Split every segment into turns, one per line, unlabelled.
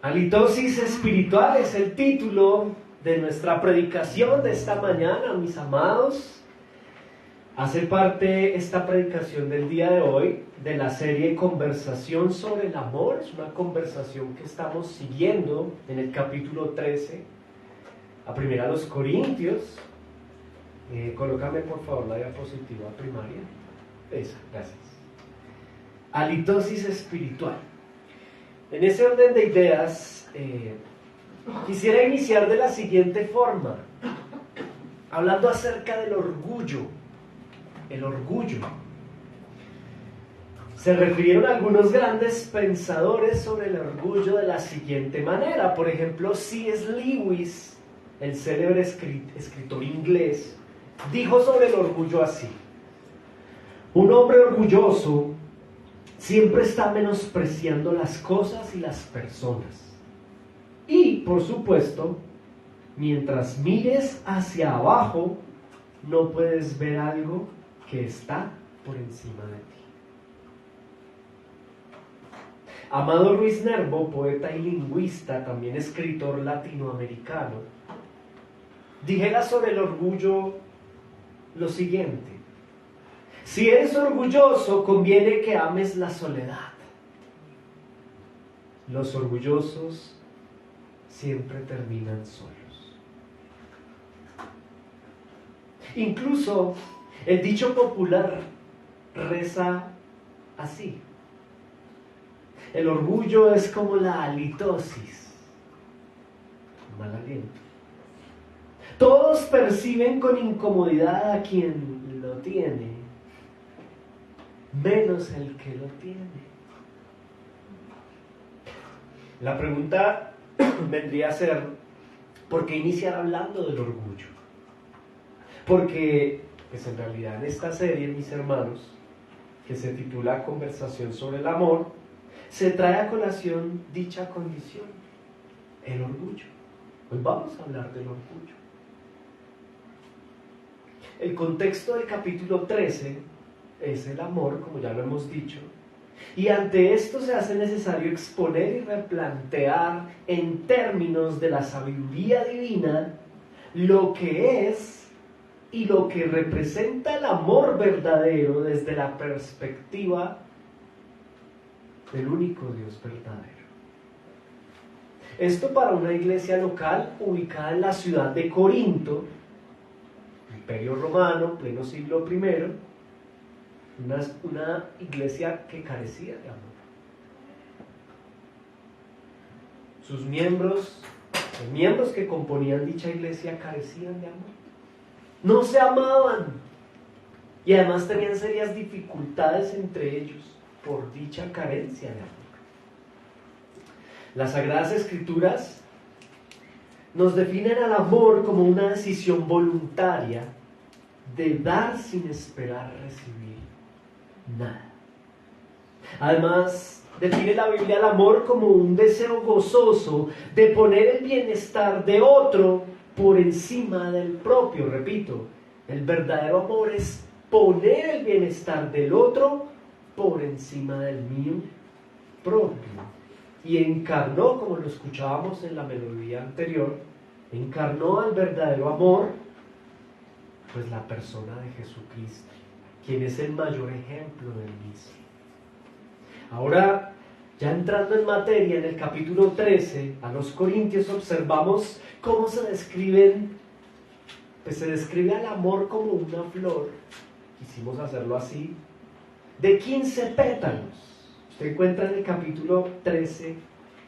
Halitosis espiritual es el título de nuestra predicación de esta mañana, mis amados. Hace parte esta predicación del día de hoy de la serie Conversación sobre el Amor. Es una conversación que estamos siguiendo en el capítulo 13, a primera a los Corintios. Colócame por favor la diapositiva primaria. Esa, gracias. Halitosis espiritual. En ese orden de ideas, quisiera iniciar de la siguiente forma, hablando acerca del orgullo. El orgullo. Se refirieron algunos grandes pensadores sobre el orgullo de la siguiente manera. Por ejemplo, C.S. Lewis, el célebre escritor inglés, dijo sobre el orgullo así: un hombre orgulloso siempre está menospreciando las cosas y las personas. Y, por supuesto, mientras mires hacia abajo, no puedes ver algo que está por encima de ti. Amado Ruiz Nervo, poeta y lingüista, también escritor latinoamericano, dijera sobre el orgullo lo siguiente: si eres orgulloso, conviene que ames la soledad. Los orgullosos siempre terminan solos. Incluso el dicho popular reza así: el orgullo es como la halitosis, mal aliento. Todos perciben con incomodidad a quien lo tiene, menos el que lo tiene. La pregunta vendría a ser: ¿por qué iniciar hablando del orgullo? Porque, pues en realidad en esta serie, mis hermanos, que se titula Conversación sobre el Amor, se trae a colación dicha condición, el orgullo. Hoy vamos a hablar del orgullo. El contexto del capítulo 13 es el amor, como ya lo hemos dicho, y ante esto se hace necesario exponer y replantear en términos de la sabiduría divina lo que es y lo que representa el amor verdadero desde la perspectiva del único Dios verdadero. Esto para una iglesia local ubicada en la ciudad de Corinto, Imperio Romano, pleno siglo I, una iglesia que carecía de amor. Sus miembros, los miembros que componían dicha iglesia, carecían de amor. No se amaban y además tenían serias dificultades entre ellos por dicha carencia de amor. Las Sagradas Escrituras nos definen al amor como una decisión voluntaria de dar sin esperar recibir nada. Además, define la Biblia al amor como un deseo gozoso de poner el bienestar de otro por encima del propio. Repito, el verdadero amor es poner el bienestar del otro por encima del mío propio. Y encarnó, como lo escuchábamos en la melodía anterior, encarnó al verdadero amor, pues la persona de Jesucristo, quien es el mayor ejemplo del mismo. Ahora, ya entrando en materia, en el capítulo 13, a los Corintios observamos cómo se describe al amor como una flor. Quisimos hacerlo así, de 15 pétalos. Usted encuentra en el capítulo 13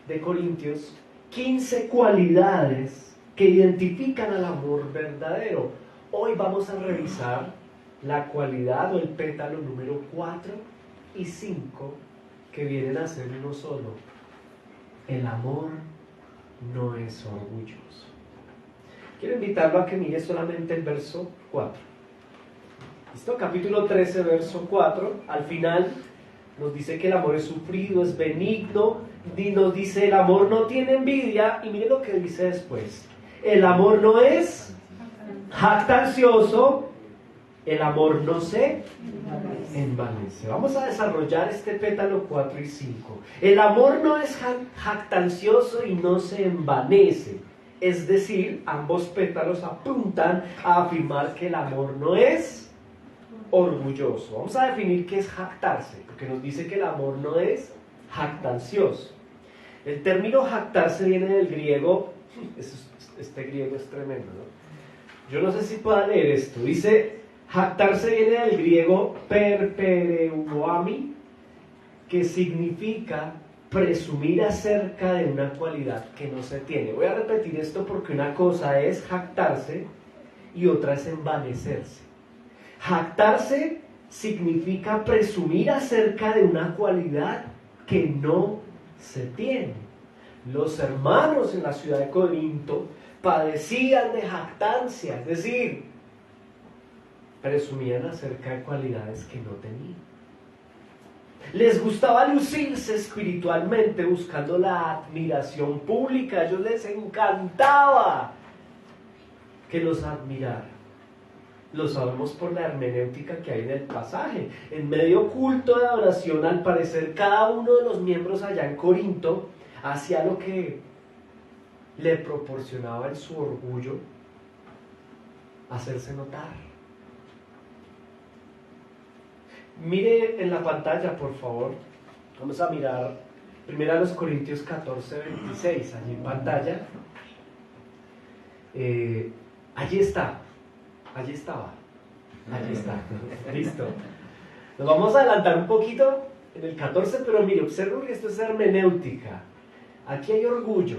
de Corintios 15 cualidades que identifican al amor verdadero. Hoy vamos a revisar la cualidad o el pétalo número 4 y 5, que vienen a ser uno solo. El amor no es orgulloso. Quiero invitarlo a que mire solamente el verso 4. ¿Listo? Capítulo 13, verso 4. Al final nos dice que el amor es sufrido, es benigno. Y nos dice: el amor no tiene envidia. Y mire lo que dice después: el amor no es jactancioso, El amor no se envanece. Vamos a desarrollar este pétalo 4 y 5. El amor no es jactancioso y no se envanece. Es decir, ambos pétalos apuntan a afirmar que el amor no es orgulloso. Vamos a definir qué es jactarse, porque nos dice que el amor no es jactancioso. El término jactarse viene del griego, este griego es tremendo, ¿no? Yo no sé si pueda leer esto. Dice, jactarse viene del griego perpereuami, que significa presumir acerca de una cualidad que no se tiene. Voy a repetir esto porque una cosa es jactarse y otra es envanecerse. Jactarse significa presumir acerca de una cualidad que no se tiene. Los hermanos en la ciudad de Corinto padecían de jactancia, es decir, presumían acerca de cualidades que no tenían. Les gustaba lucirse espiritualmente buscando la admiración pública. A ellos les encantaba que los admiraran. Lo sabemos por la hermenéutica que hay en el pasaje. En medio culto de adoración, al parecer, cada uno de los miembros allá en Corinto hacía lo que le proporcionaba en su orgullo hacerse notar. Mire en la pantalla, por favor. Vamos a mirar 1 Corintios 14, 26, allí en pantalla. Allí está. Allí estaba. Allí está. Listo. Nos vamos a adelantar un poquito en el 14, pero mire, observen que esto es hermenéutica. Aquí hay orgullo.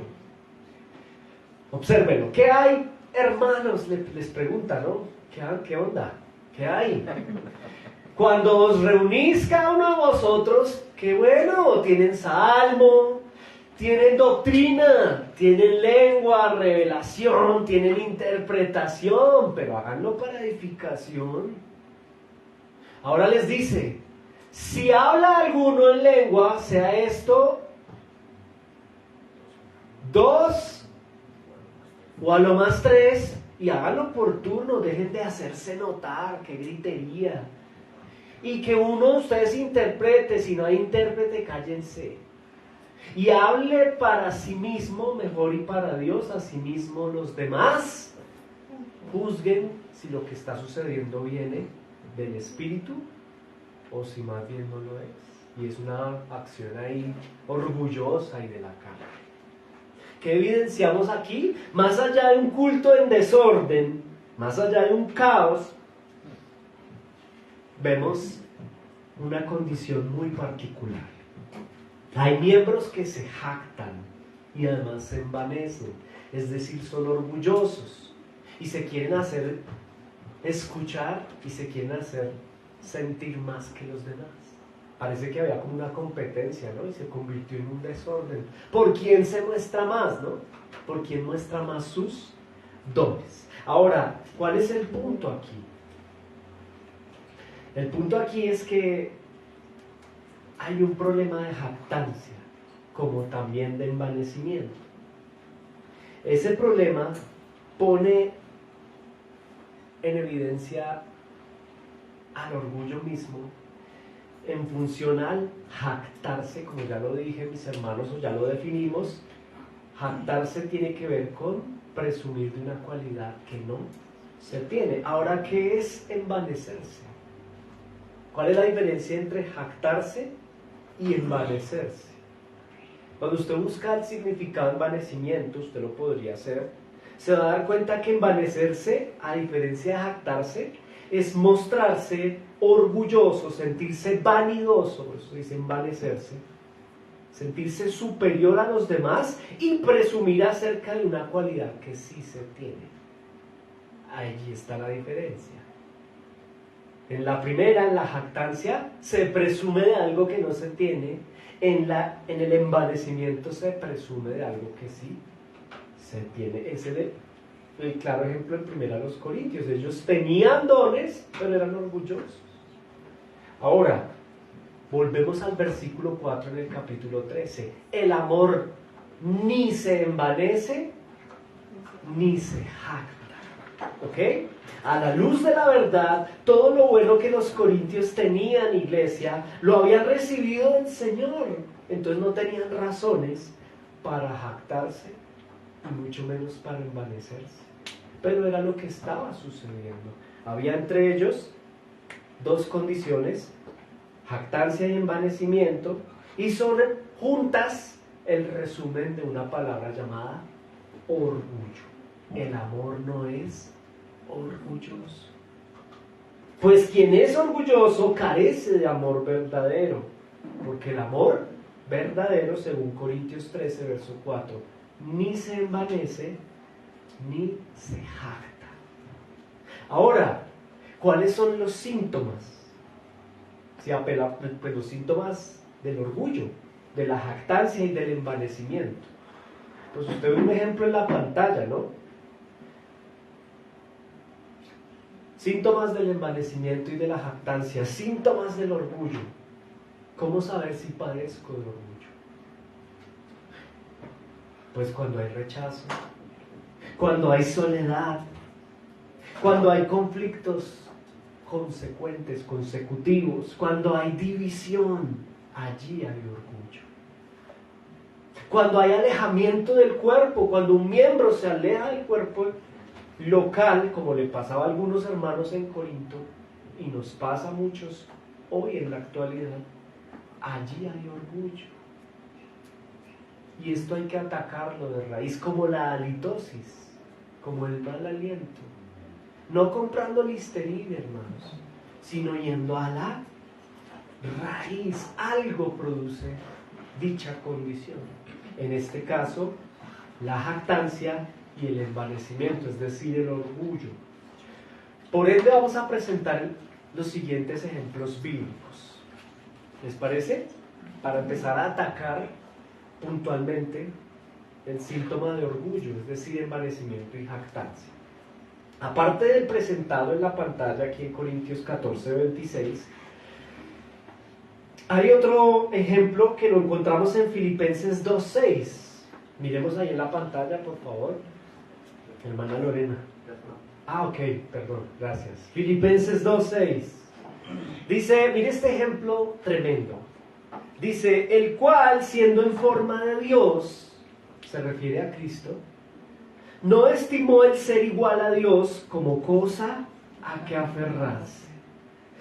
Obsérvenlo. ¿Qué hay, hermanos? Les pregunta, ¿no? ¿Qué onda? ¿Qué hay? Cuando os reunís cada uno de vosotros, qué bueno, tienen salmo, tienen doctrina, tienen lengua, revelación, tienen interpretación, pero háganlo para edificación. Ahora les dice, si habla alguno en lengua, sea esto 2 o a lo más 3, y háganlo por turno, dejen de hacerse notar, qué gritería. Y que uno de ustedes interprete, si no hay intérprete, cállense. Y hable para sí mismo mejor y para Dios, a sí mismo los demás. Juzguen si lo que está sucediendo viene del Espíritu o si más bien no lo es. Y es una acción ahí orgullosa y de la carne. ¿Qué evidenciamos aquí? Más allá de un culto en desorden, más allá de un caos, vemos una condición muy particular. Hay miembros que se jactan y además se envanecen, es decir, son orgullosos y se quieren hacer escuchar y se quieren hacer sentir más que los demás. Parece que había como una competencia, ¿no? Y se convirtió en un desorden. ¿Por quién se muestra más, no? ¿Por quién muestra más sus dones? Ahora, ¿cuál es el punto aquí? El punto aquí es que hay un problema de jactancia, como también de envanecimiento. Ese problema pone en evidencia al orgullo mismo en función al jactarse, como ya lo dije, mis hermanos, o ya lo definimos. Jactarse tiene que ver con presumir de una cualidad que no se tiene. Ahora, ¿qué es envanecerse? ¿Cuál es la diferencia entre jactarse y envanecerse? Cuando usted busca el significado de envanecimiento, usted lo podría hacer, se va a dar cuenta que envanecerse, a diferencia de jactarse, es mostrarse orgulloso, sentirse vanidoso, por eso dice envanecerse, sentirse superior a los demás y presumir acerca de una cualidad que sí se tiene. Allí está la diferencia. En la primera, en la jactancia, se presume de algo que no se tiene. En el envanecimiento se presume de algo que sí se tiene. Es el claro ejemplo en 1 Corintios. Ellos tenían dones, pero eran orgullosos. Ahora, volvemos al versículo 4 en el capítulo 13. El amor ni se envanece, ni se jacta. ¿Ok? A la luz de la verdad, todo lo bueno que los corintios tenían, iglesia, lo habían recibido del Señor. Entonces no tenían razones para jactarse y mucho menos para envanecerse. Pero era lo que estaba sucediendo. Había entre ellos dos condiciones: jactancia y envanecimiento, y son juntas el resumen de una palabra llamada orgullo. El amor no es orgulloso. Pues quien es orgulloso carece de amor verdadero, porque el amor verdadero, según Corintios 13, verso 4, ni se envanece ni se jacta. Ahora, ¿cuáles son los síntomas? Pues los síntomas del orgullo, de la jactancia y del envanecimiento. Pues usted ve un ejemplo en la pantalla, ¿no? Síntomas del envanecimiento y de la jactancia, síntomas del orgullo. ¿Cómo saber si padezco de orgullo? Pues cuando hay rechazo, cuando hay soledad, cuando hay conflictos consecuentes, consecutivos, cuando hay división, allí hay orgullo. Cuando hay alejamiento del cuerpo, cuando un miembro se aleja del cuerpo local, como le pasaba a algunos hermanos en Corinto, y nos pasa a muchos hoy en la actualidad, allí hay orgullo. Y esto hay que atacarlo de raíz, como la halitosis, como el mal aliento. No comprando Listerine, hermanos, sino yendo a la raíz. Algo produce dicha condición. En este caso, la jactancia y el envanecimiento, es decir, el orgullo. Por ende, vamos a presentar los siguientes ejemplos bíblicos. ¿Les parece? Para empezar a atacar puntualmente el síntoma de orgullo, es decir, envanecimiento y jactancia. Aparte del presentado en la pantalla aquí en Corintios 14, 26, hay otro ejemplo que lo encontramos en Filipenses 2:6. Miremos ahí en la pantalla, por favor. Hermana Lorena. Ok, perdón, gracias. Filipenses 2:6. Dice, mire este ejemplo tremendo. Dice, el cual, siendo en forma de Dios, se refiere a Cristo, no estimó el ser igual a Dios como cosa a que aferrarse,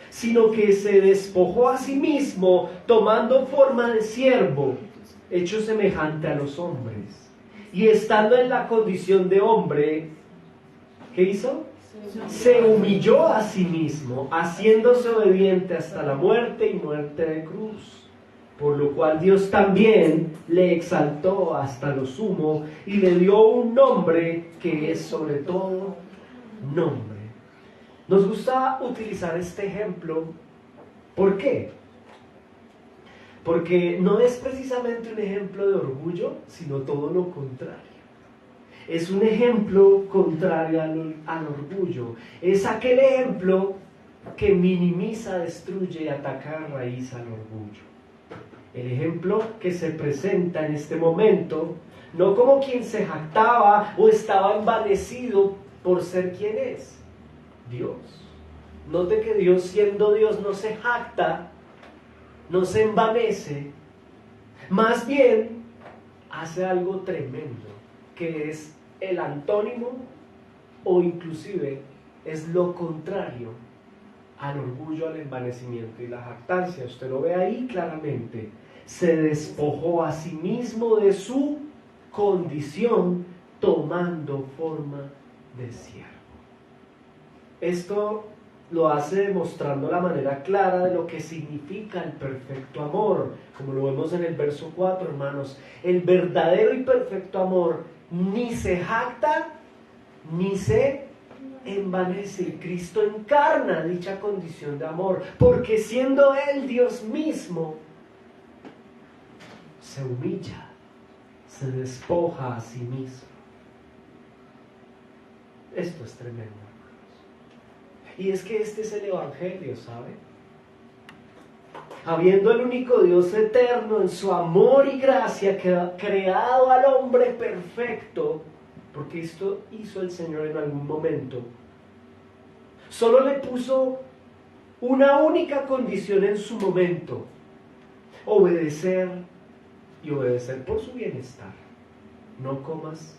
sino que se despojó a sí mismo, tomando forma de siervo, hecho semejante a los hombres. Y estando en la condición de hombre, ¿qué hizo? Se humilló a sí mismo, haciéndose obediente hasta la muerte y muerte de cruz. Por lo cual Dios también le exaltó hasta lo sumo y le dio un nombre que es sobre todo nombre. Nos gusta utilizar este ejemplo. ¿Por qué? Porque no es precisamente un ejemplo de orgullo, sino todo lo contrario. Es un ejemplo contrario al orgullo. Es aquel ejemplo que minimiza, destruye y ataca a raíz al orgullo. El ejemplo que se presenta en este momento, no como quien se jactaba o estaba envanecido por ser quien es, Dios. Note que Dios, siendo Dios, no se jacta, no se envanece, más bien hace algo tremendo, que es el antónimo o inclusive es lo contrario al orgullo, al envanecimiento y la jactancia. Usted lo ve ahí claramente. Se despojó a sí mismo de su condición, tomando forma de siervo. Esto lo hace demostrando la manera clara de lo que significa el perfecto amor, como lo vemos en el verso 4, hermanos. El verdadero y perfecto amor ni se jacta ni se envanece. Cristo encarna dicha condición de amor, porque siendo Él Dios mismo, se humilla, se despoja a sí mismo. Esto es tremendo, hermanos. Y es que este es el Evangelio, ¿sabe? Habiendo el único Dios eterno en su amor y gracia que ha creado al hombre perfecto, porque esto hizo el Señor en algún momento. Solo le puso una única condición en su momento: obedecer, y obedecer por su bienestar. No comas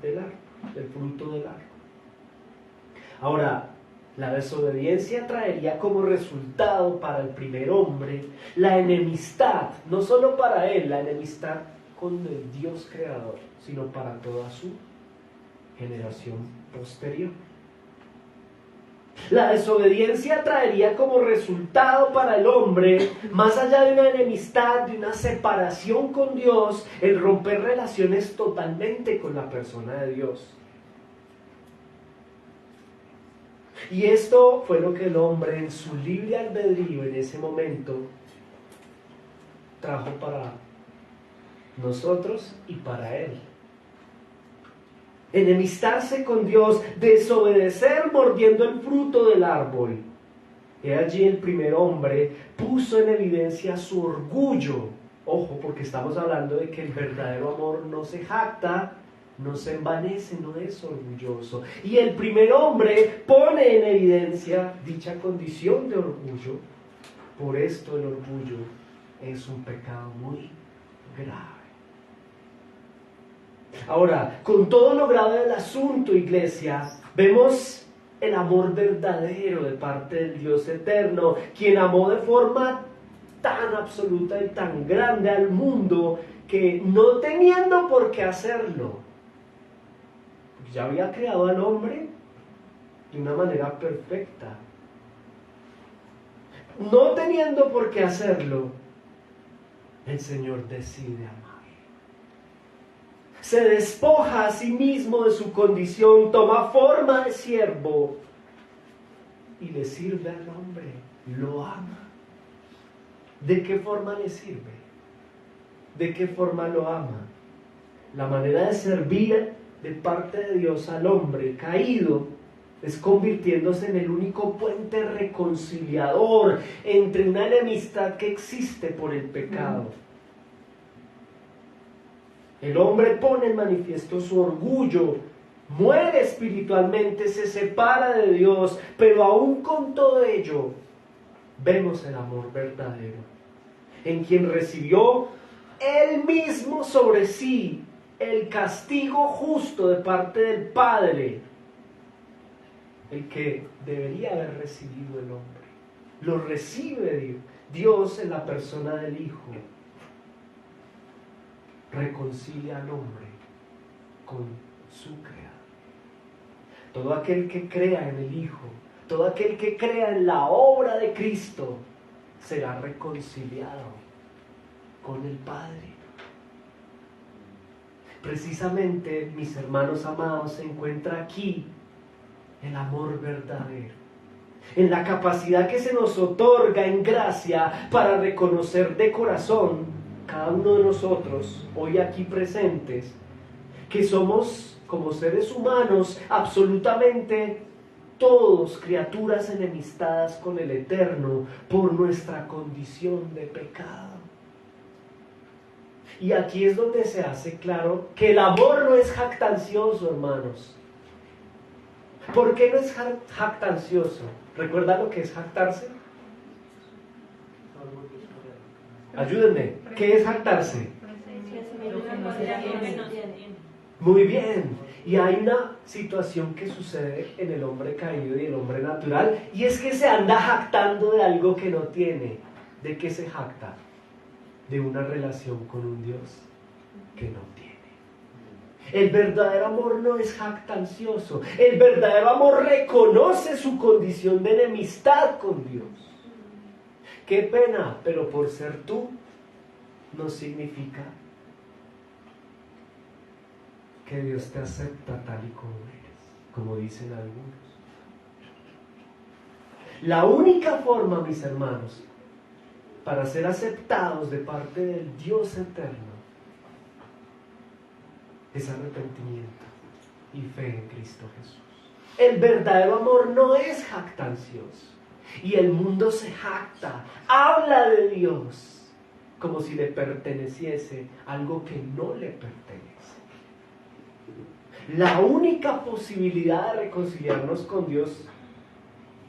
del árbol, del fruto del árbol. Ahora, la desobediencia traería como resultado para el primer hombre la enemistad, no solo para él, la enemistad con el Dios creador, sino para toda su generación posterior. La desobediencia traería como resultado para el hombre, más allá de una enemistad, de una separación con Dios, el romper relaciones totalmente con la persona de Dios. Y esto fue lo que el hombre, en su libre albedrío en ese momento, trajo para nosotros y para él. Enemistarse con Dios, desobedecer mordiendo el fruto del árbol. Y allí el primer hombre puso en evidencia su orgullo. Ojo, porque estamos hablando de que el verdadero amor no se jacta, no se envanece, no es orgulloso. Y el primer hombre pone en evidencia dicha condición de orgullo. Por esto el orgullo es un pecado muy grave. Ahora, con todo lo grave del asunto, iglesia, vemos el amor verdadero de parte del Dios eterno, quien amó de forma tan absoluta y tan grande al mundo que, no teniendo por qué hacerlo, ya había creado al hombre de una manera perfecta. No teniendo por qué hacerlo, el Señor decide amar. Se despoja a sí mismo de su condición, toma forma de siervo y le sirve al hombre, lo ama. ¿De qué forma le sirve? ¿De qué forma lo ama? La manera de servir de parte de Dios al hombre caído es convirtiéndose en el único puente reconciliador entre una enemistad que existe por el pecado. El hombre pone en manifiesto su orgullo, muere espiritualmente, se separa de Dios, pero aún con todo ello, vemos el amor verdadero, en quien recibió él mismo sobre sí el castigo justo de parte del Padre, el que debería haber recibido el hombre. Lo recibe Dios en la persona del Hijo. Reconcilia al hombre con su creador. Todo aquel que crea en el Hijo, todo aquel que crea en la obra de Cristo, será reconciliado con el Padre. Precisamente, mis hermanos amados, se encuentra aquí el amor verdadero, en la capacidad que se nos otorga en gracia para reconocer de corazón, cada uno de nosotros, hoy aquí presentes, que somos, como seres humanos, absolutamente todos criaturas enemistadas con el Eterno por nuestra condición de pecado. Y aquí es donde se hace claro que el amor no es jactancioso, hermanos. ¿Por qué no es jactancioso? ¿Recuerda lo que es jactarse? Ayúdenme. ¿Qué es jactarse? Muy bien. Y hay una situación que sucede en el hombre caído y el hombre natural, y es que se anda jactando de algo que no tiene. ¿De qué se jacta? De una relación con un Dios que no tiene. El verdadero amor no es jactancioso. El verdadero amor reconoce su condición de enemistad con Dios. Qué pena, pero por ser tú no significa que Dios te acepta tal y como eres, como dicen algunos. La única forma, mis hermanos, para ser aceptados de parte del Dios eterno es arrepentimiento y fe en Cristo Jesús. El verdadero amor no es jactancioso. Y el mundo se jacta, habla de Dios como si le perteneciese algo que no le pertenece. La única posibilidad de reconciliarnos con Dios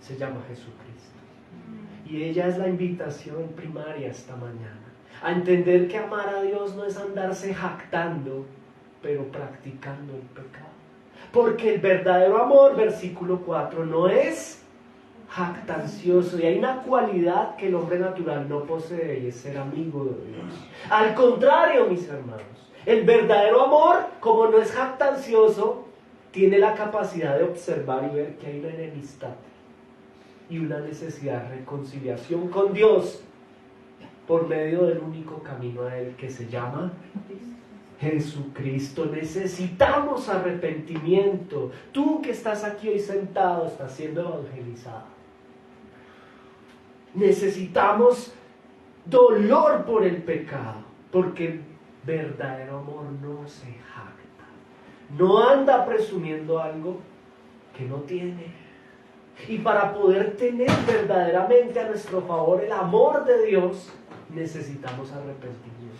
se llama Jesucristo. Y ella es la invitación primaria esta mañana. A entender que amar a Dios no es andarse jactando, pero practicando el pecado. Porque el verdadero amor, versículo 4, no es jactancioso. Y hay una cualidad que el hombre natural no posee, y es ser amigo de Dios. Al contrario, mis hermanos, el verdadero amor, como no es jactancioso, tiene la capacidad de observar y ver que hay una enemistad y una necesidad de reconciliación con Dios por medio del único camino a Él, que se llama Jesucristo. Necesitamos arrepentimiento. Tú que estás aquí hoy sentado, estás siendo evangelizado. Necesitamos dolor por el pecado, porque el verdadero amor no se jacta, no anda presumiendo algo que no tiene. Y para poder tener verdaderamente a nuestro favor el amor de Dios, necesitamos arrepentimiento,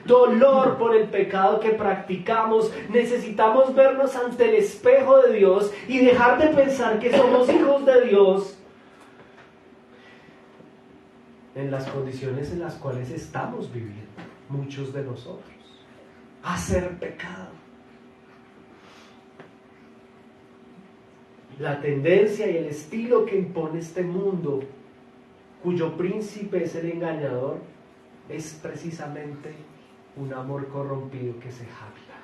dolor por el pecado que practicamos. Necesitamos vernos ante el espejo de Dios y dejar de pensar que somos hijos de Dios en las condiciones en las cuales estamos viviendo muchos de nosotros, hacer pecado. La tendencia y el estilo que impone este mundo, cuyo príncipe es el engañador, es precisamente un amor corrompido que se jacta,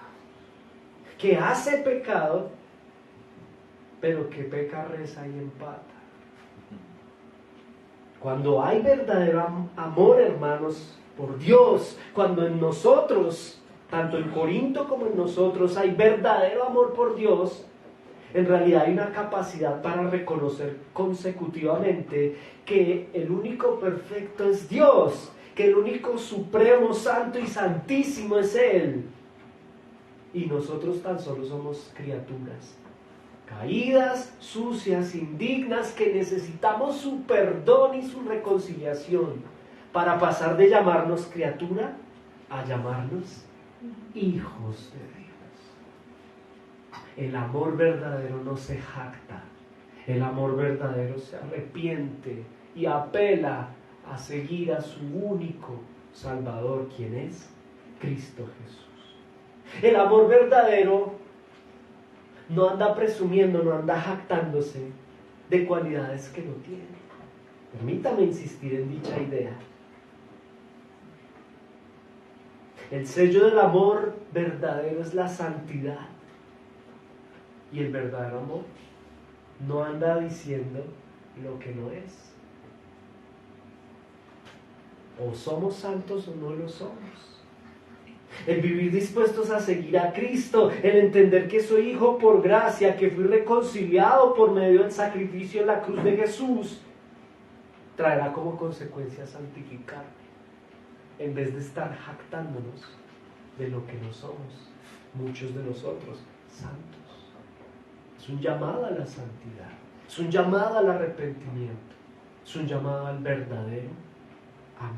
que hace pecado, pero que peca, reza y empata. Cuando hay verdadero amor, hermanos, por Dios, cuando en nosotros, tanto en Corinto como en nosotros, hay verdadero amor por Dios, en realidad hay una capacidad para reconocer consecutivamente que el único perfecto es Dios, que el único supremo, santo y santísimo es Él. Y nosotros tan solo somos criaturas caídas, sucias, indignas, que necesitamos su perdón y su reconciliación para pasar de llamarnos criatura a llamarnos hijos de Dios. El amor verdadero no se jacta, el amor verdadero se arrepiente y apela a seguir a su único Salvador, quien es Cristo Jesús. El amor verdadero no anda presumiendo, no anda jactándose de cualidades que no tiene. Permítame insistir en dicha idea. El sello del amor verdadero es la santidad. Y el verdadero amor no anda diciendo lo que no es. O somos santos o no lo somos. El vivir dispuestos a seguir a Cristo, el entender que soy hijo por gracia, que fui reconciliado por medio del sacrificio en la cruz de Jesús, traerá como consecuencia santificarme, en vez de estar jactándonos de lo que no somos, muchos de nosotros, santos. Es un llamado a la santidad, es un llamado al arrepentimiento, es un llamado al verdadero amor,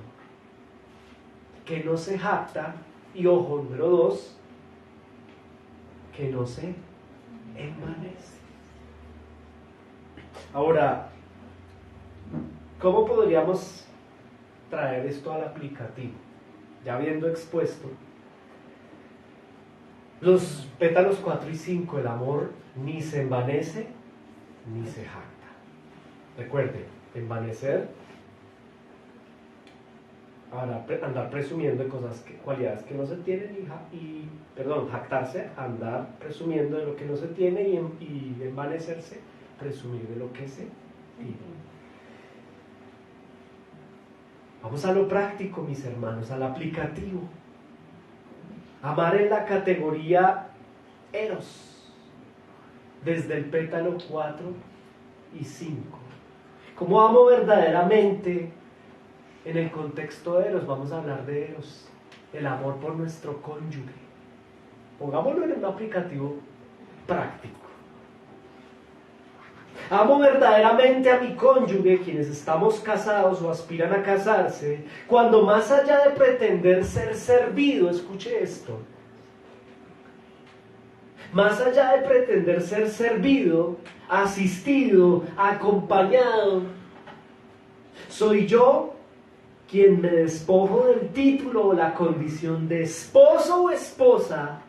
que no se jacta. Y ojo, número 2, que no se envanece. Ahora, ¿cómo podríamos traer esto al aplicativo? Ya habiendo expuesto los pétalos 4 y 5, el amor ni se envanece ni se jacta. Recuerde, envanecer, ahora andar presumiendo de cosas, cualidades que no se tienen, jactarse, andar presumiendo de lo que no se tiene, y envanecerse, presumir de lo que se tiene. Vamos a lo práctico, mis hermanos, al aplicativo. Amar en la categoría eros, desde el pétalo 4 y 5. ¿Cómo amo verdaderamente? En el contexto de eros, vamos a hablar de eros, el amor por nuestro cónyuge. Pongámoslo en un aplicativo práctico. Amo verdaderamente a mi cónyuge, quienes estamos casados o aspiran a casarse, cuando más allá de pretender ser servido, escuche esto, Más allá de pretender ser servido, asistido, acompañado, soy yo quien me despojo del título o la condición de esposo o esposa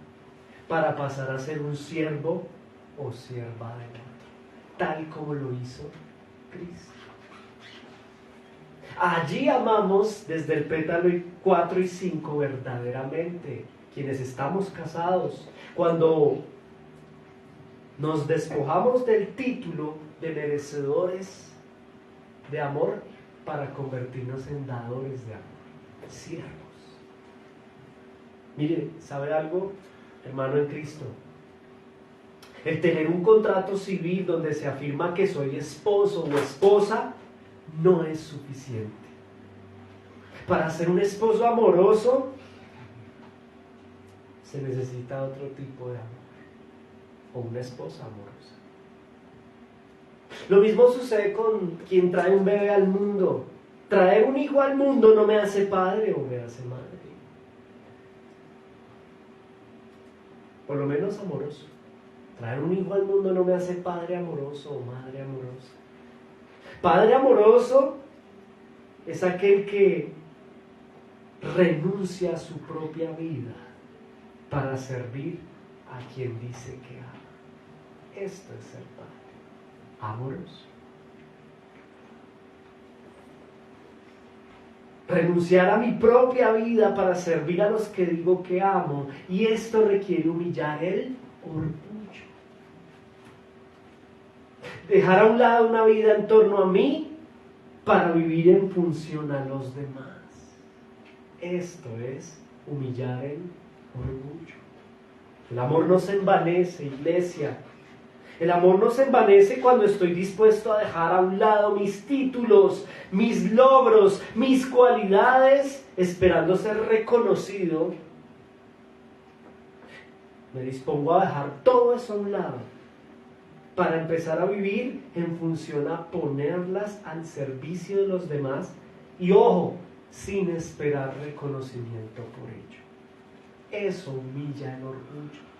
para pasar a ser un siervo o sierva del otro, tal como lo hizo Cristo. Allí amamos desde el pétalo 4 y 5 verdaderamente, quienes estamos casados, cuando nos despojamos del título de merecedores de amor para convertirnos en dadores de amor, siervos. Mire, ¿sabe algo, hermano en Cristo? El tener un contrato civil donde se afirma que soy esposo o esposa no es suficiente. Para ser un esposo amoroso se necesita otro tipo de amor, o una esposa amorosa. Lo mismo sucede con quien trae un bebé al mundo. Traer un hijo al mundo no me hace padre o me hace madre. Por lo menos amoroso. Traer un hijo al mundo no me hace padre amoroso o madre amorosa. Padre amoroso es aquel que renuncia a su propia vida para servir a quien dice que ama. Esto es ser padre amoroso. Renunciar a mi propia vida para servir a los que digo que amo, y esto requiere humillar el orgullo. Dejar a un lado una vida en torno a mí para vivir en función a los demás. Esto es humillar el orgullo. El amor no se envanece, iglesia. El amor no se envanece cuando estoy dispuesto a dejar a un lado mis títulos, mis logros, mis cualidades, esperando ser reconocido. Me dispongo a dejar todo eso a un lado para empezar a vivir en función a ponerlas al servicio de los demás y, ojo, sin esperar reconocimiento por ello. Eso humilla el orgullo.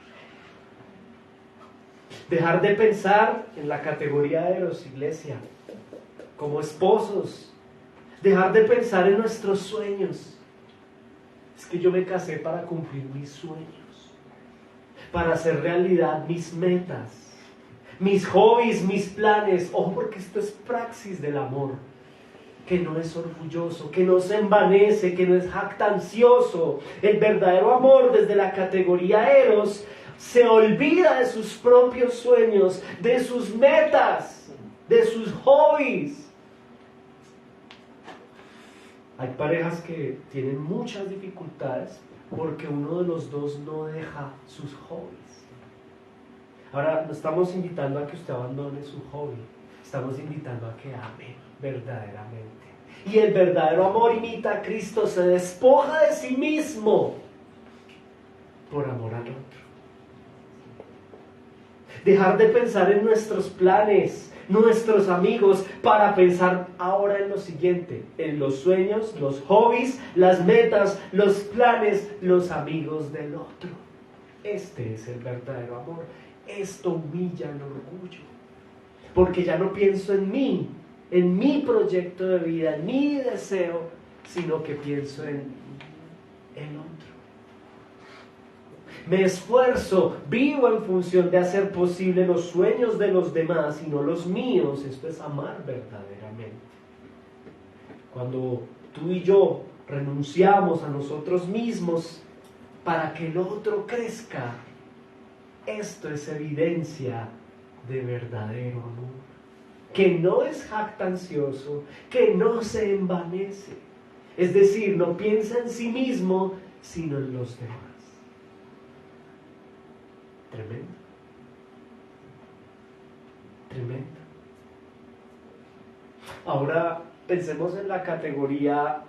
Dejar de pensar en la categoría de los iglesia, como esposos. Dejar de pensar en nuestros sueños. Es que yo me casé para cumplir mis sueños, para hacer realidad mis metas, mis hobbies, mis planes. Ojo, porque esto es praxis del amor, que no es orgulloso, que no se envanece, que no es jactancioso. El verdadero amor desde la categoría eros se olvida de sus propios sueños, de sus metas, de sus hobbies. Hay parejas que tienen muchas dificultades porque uno de los dos no deja sus hobbies. Ahora, no estamos invitando a que usted abandone su hobby, estamos invitando a que ame verdaderamente. Y el verdadero amor imita a Cristo, se despoja de sí mismo por amor al otro. Dejar de pensar en nuestros planes, nuestros amigos, para pensar ahora en lo siguiente, en los sueños, los hobbies, las metas, los planes, los amigos del otro. Este es el verdadero amor. Esto humilla el orgullo, porque ya no pienso en mí, en mi proyecto de vida, en mi deseo, sino que pienso en el otro. Me esfuerzo, vivo en función de hacer posible los sueños de los demás y no los míos. Esto es amar verdaderamente. Cuando tú y yo renunciamos a nosotros mismos para que el otro crezca, esto es evidencia de verdadero amor, que no es jactancioso, que no se envanece. Es decir, no piensa en sí mismo, sino en los demás. Tremendo. Tremendo. Ahora pensemos en la categoría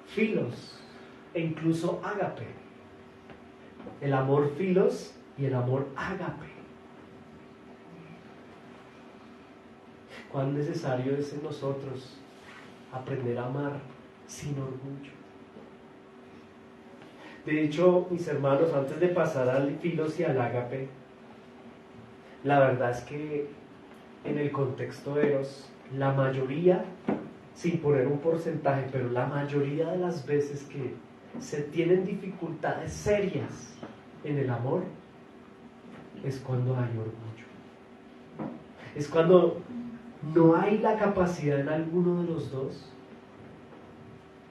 filos e incluso ágape. El amor filos y el amor ágape. Cuán necesario es en nosotros aprender a amar sin orgullo. De hecho, mis hermanos, antes de pasar al filos y al ágape, La verdad es que en el contexto de Eros, la mayoría, sin poner un porcentaje, pero la mayoría de las veces que se tienen dificultades serias en el amor, es cuando hay orgullo. Es cuando no hay la capacidad en alguno de los dos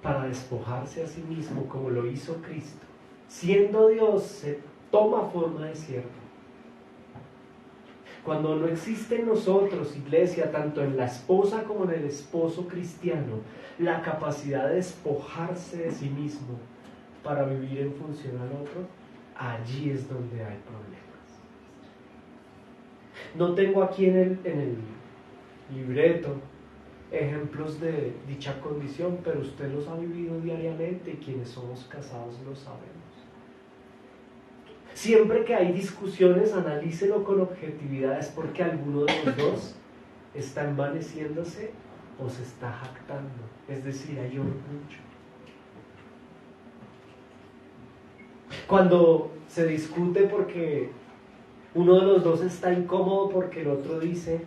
para despojarse a sí mismo como lo hizo Cristo. Siendo Dios, se toma forma de siervo. Cuando no existe en nosotros, iglesia, tanto en la esposa como en el esposo cristiano, la capacidad de despojarse de sí mismo para vivir en función al otro, allí es donde hay problemas. No tengo aquí en el libreto ejemplos de dicha condición, pero usted los ha vivido diariamente y quienes somos casados lo sabemos. Siempre que hay discusiones, analícelo con objetividad, es porque alguno de los dos está envaneciéndose o se está jactando, es decir, hay orgullo. Cuando se discute porque uno de los dos está incómodo porque el otro dice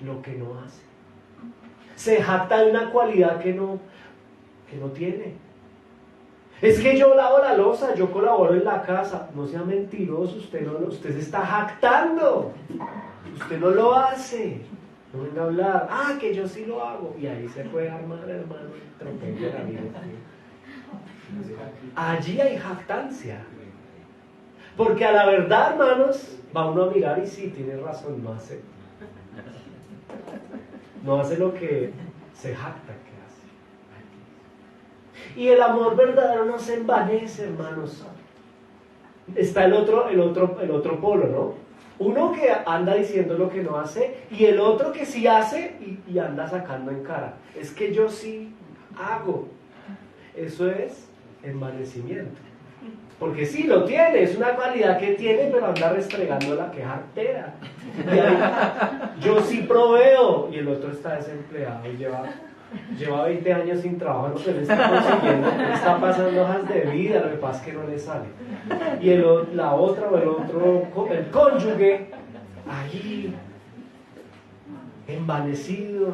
lo que no hace, se jacta de una cualidad que no tiene. Es que yo lavo la loza, yo colaboro en la casa. No sea mentiroso, usted se está jactando. Usted no lo hace. No venga a hablar, que yo sí lo hago. Y ahí se puede armar, hermano, el tropel de la vida. Allí hay jactancia. Porque a la verdad, hermanos, va uno a mirar y sí, tiene razón, no hace. No hace lo que se jacta que hace. Y el amor verdadero no se envanece, hermanos. Está el otro polo, ¿no? Uno que anda diciendo lo que no hace y el otro que sí hace y anda sacando en cara. Es que yo sí hago. Eso es envanecimiento. Porque sí, lo tiene, es una cualidad que tiene, pero anda restregando la queja artera. Yo sí proveo, y el otro está desempleado y lleva 20 años sin trabajo, lo que le está consiguiendo, le está pasando hojas de vida, lo que pasa es que no le sale. Y la otra o el cónyuge, ahí, envanecido,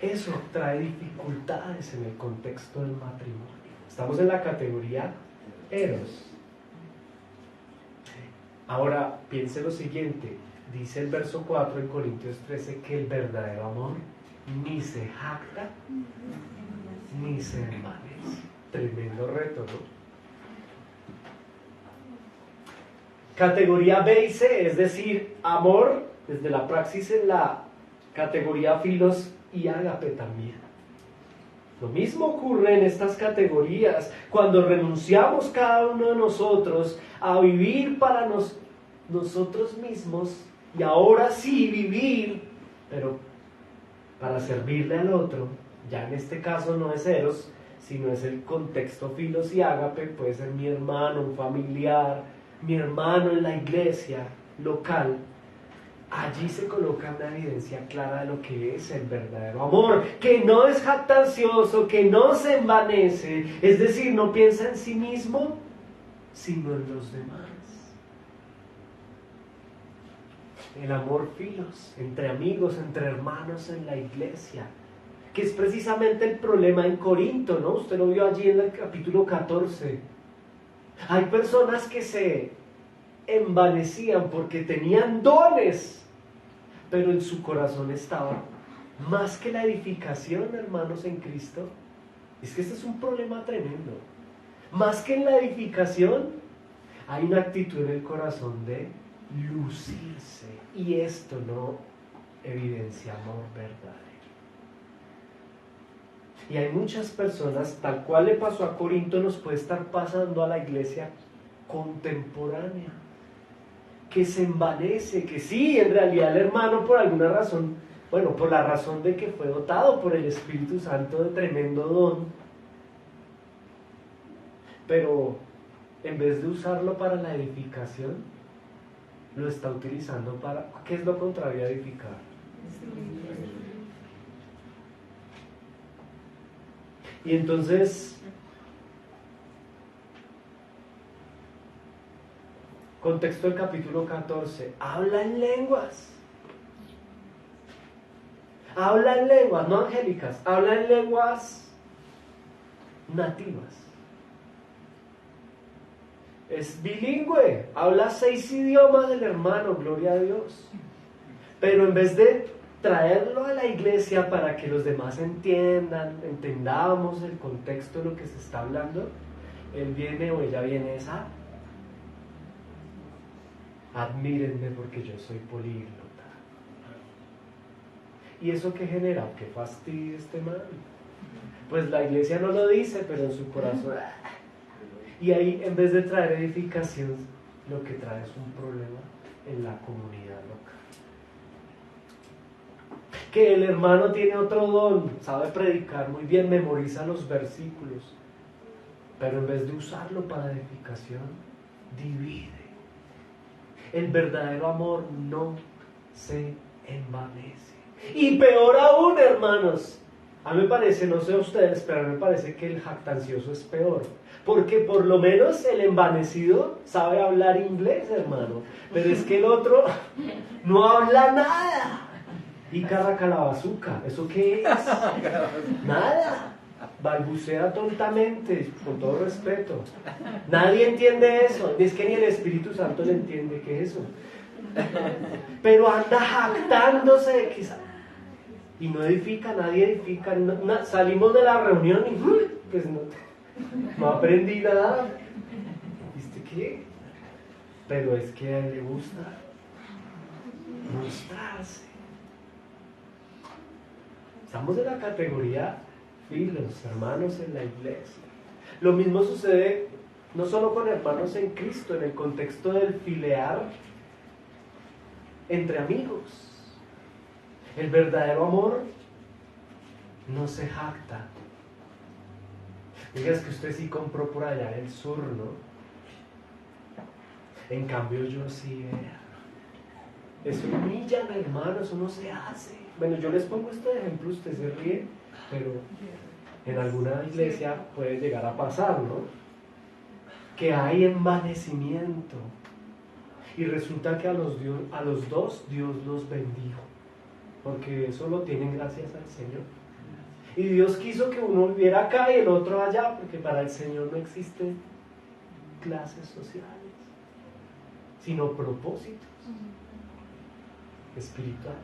eso trae dificultades en el contexto del matrimonio. Estamos en la categoría Eros. Ahora piense lo siguiente, dice el verso 4 en Corintios 13 que el verdadero amor ni se jacta ni se envanece. Tremendo reto, ¿no? Categoría B y C, es decir, amor desde la praxis en la categoría filos y ágape también. Lo mismo ocurre en estas categorías cuando renunciamos cada uno de nosotros a vivir para nosotros mismos y ahora sí vivir, pero para servirle al otro. Ya en este caso no es Eros, sino es el contexto filos y ágape, puede ser mi hermano, un familiar, mi hermano en la iglesia local. Allí se coloca una evidencia clara de lo que es el verdadero amor, que no es jactancioso, que no se envanece, es decir, no piensa en sí mismo, sino en los demás. El amor filos, entre amigos, entre hermanos en la iglesia, que es precisamente el problema en Corinto, ¿no? Usted lo vio allí en el capítulo 14. Hay personas que se envanecían porque tenían dones, pero en su corazón estaba más que la edificación, hermanos, en Cristo. Es que este es un problema tremendo. Más que en la edificación, hay una actitud en el corazón de lucirse. Y esto no evidencia amor verdadero. Y hay muchas personas, tal cual le pasó a Corinto, nos puede estar pasando a la iglesia contemporánea, que se envanece, que sí, en realidad el hermano por alguna razón, bueno, por la razón de que fue dotado por el Espíritu Santo de tremendo don, pero en vez de usarlo para la edificación, lo está utilizando para, ¿qué es lo contrario a edificar? Y entonces, Contexto del capítulo 14. Habla en lenguas. Habla en lenguas, no angélicas. Habla en lenguas nativas. Es bilingüe. Habla 6 idiomas el hermano, gloria a Dios. Pero en vez de traerlo a la iglesia para que los demás entendamos el contexto de lo que se está hablando, él viene o ella viene esa. Admírenme porque yo soy políglota. ¿Y eso qué genera? ¿Qué fastidio este man? Pues la iglesia no lo dice, pero en su corazón. Y ahí, en vez de traer edificación, lo que trae es un problema en la comunidad local. Que el hermano tiene otro don, sabe predicar muy bien, memoriza los versículos, pero en vez de usarlo para edificación, divide. El verdadero amor no se envanece. Y peor aún, hermanos, a mí me parece, no sé a ustedes, pero a mí me parece que el jactancioso es peor. Porque por lo menos el envanecido sabe hablar inglés, hermano. Pero es que el otro no habla nada. Y caracalabazuca, ¿eso qué es? Nada. Balbucea tontamente, con todo respeto. Nadie entiende eso. Es que ni el Espíritu Santo le entiende qué es eso. Pero anda jactándose de que... Y no edifica, nadie edifica. Salimos de la reunión y pues no aprendí nada. ¿Viste qué? Pero es que a él le gusta mostrarse. Estamos en la categoría filos, hermanos en la iglesia. Lo mismo sucede no solo con hermanos en Cristo, en el contexto del filear entre amigos. El verdadero amor no se jacta. Digas que usted sí compró por allá en el sur, ¿no? En cambio yo sí, vea. Eso humilla, hermano, eso no se hace. Bueno, yo les pongo este ejemplo, usted se ríe, pero en alguna iglesia puede llegar a pasar, ¿no? Que hay envanecimiento. Y resulta que a los dos Dios los bendijo. Porque eso lo tienen gracias al Señor. Y Dios quiso que uno viviera acá y el otro allá, porque para el Señor no existen clases sociales, sino propósitos espirituales.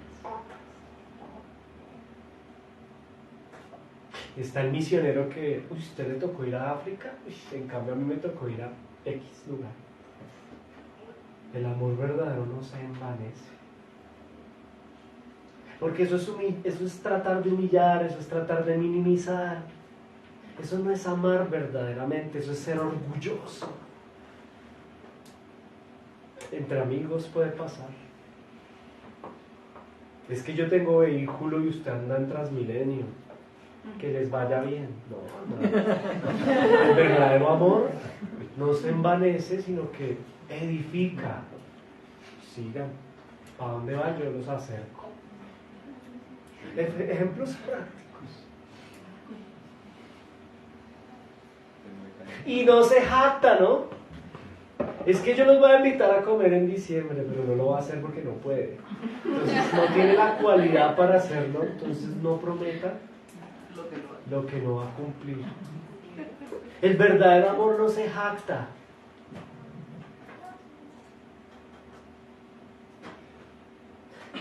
Está el misionero que, usted le tocó ir a África, en cambio a mí me tocó ir a X lugar. El amor verdadero no se envanece. Porque eso es tratar de humillar, eso es tratar de minimizar. Eso no es amar verdaderamente, eso es ser orgulloso. Entre amigos puede pasar. Es que yo tengo vehículo y usted anda en Transmilenio. Que les vaya bien. No. El verdadero amor no se envanece, sino que edifica. Sigan. ¿A dónde van? Yo los acerco. Ejemplos prácticos. Y no se jacta, ¿no? Es que yo los voy a invitar a comer en diciembre, pero no lo va a hacer porque no puede. Entonces no tiene la cualidad para hacerlo, entonces no prometa lo que no va a cumplir. El verdadero amor no se jacta.